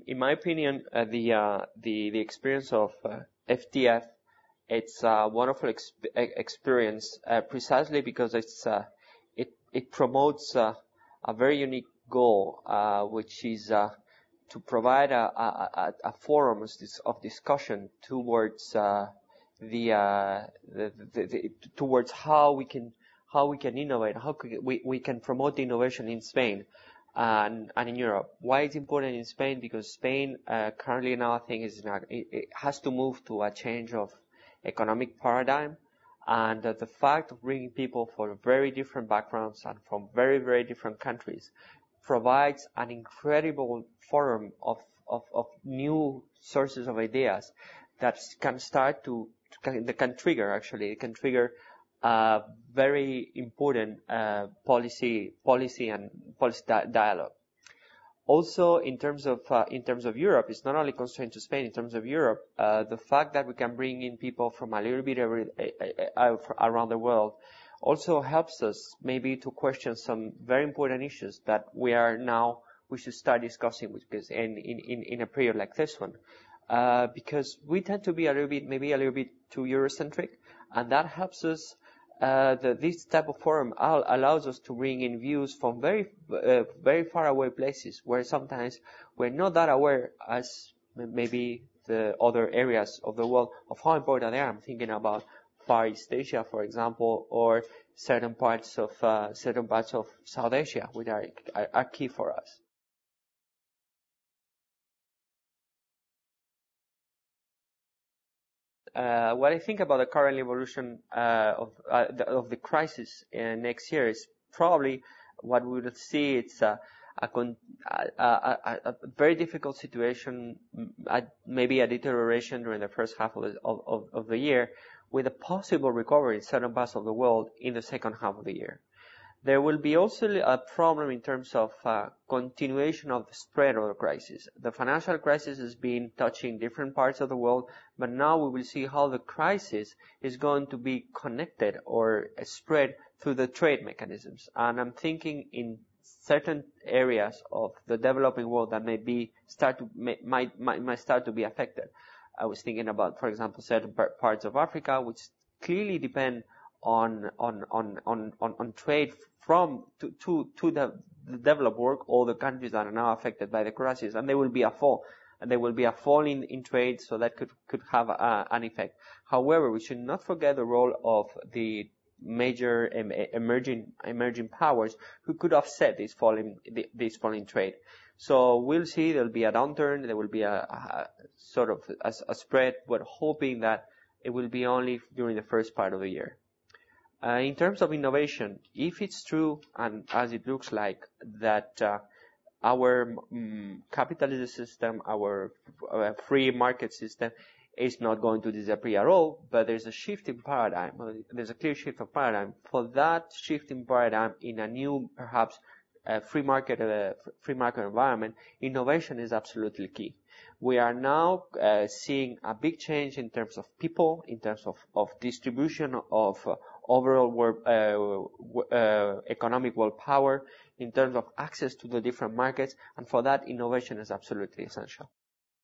in my opinion, the experience of FTF, it's a wonderful experience precisely because it promotes a very unique goal, which is to provide a forum of discussion towards towards how we can innovate, how we can promote innovation in Spain and in Europe. Why it's important in Spain? Because Spain currently now I think it has to move to a change of economic paradigm, and the fact of bringing people from very different backgrounds and from very, very different countries provides an incredible forum of new sources of ideas that can trigger very important policy dialogue. Also, in terms of Europe, it's not only constrained to Spain. In terms of Europe, the fact that we can bring in people from a little bit around the world also helps us maybe to question some very important issues that we should start discussing because in a period like this one, because we tend to be maybe a little bit too Eurocentric, and that helps us. This type of forum allows us to bring in views from very far away places where sometimes we're not that aware as maybe the other areas of the world of how important they are. I'm thinking about Far East Asia, for example, or certain parts of South Asia, which are key for us. What I think about the current evolution of the crisis next year is probably what we will see. It's a very difficult situation, maybe a deterioration during the first half of the year, with a possible recovery in certain parts of the world in the second half of the year. There will be also a problem in terms of continuation of the spread of the crisis. The financial crisis has been touching different parts of the world, but now we will see how the crisis is going to be connected or spread through the trade mechanisms. And I'm thinking in certain areas of the developing world that might start to be affected. I was thinking about, for example, certain parts of Africa which clearly depend on trade to the developed world, all the countries that are now affected by the crisis, and there will be a fall, in trade, so that could have an effect. However, we should not forget the role of the major emerging powers who could offset this falling trade. So we'll see there'll be a downturn, there will be a sort of a spread, but hoping that it will be only during the first part of the year. In terms of innovation, if it's true, and as it looks like, that our capitalist system, our free market system is not going to disappear at all, but there's a shift in paradigm. There's a clear shift of paradigm. For that shift in paradigm in a new, perhaps, free market environment, innovation is absolutely key. We are now seeing a big change in terms of people, in terms of distribution of overall economic world power, in terms of access to the different markets, and for that, innovation is absolutely essential.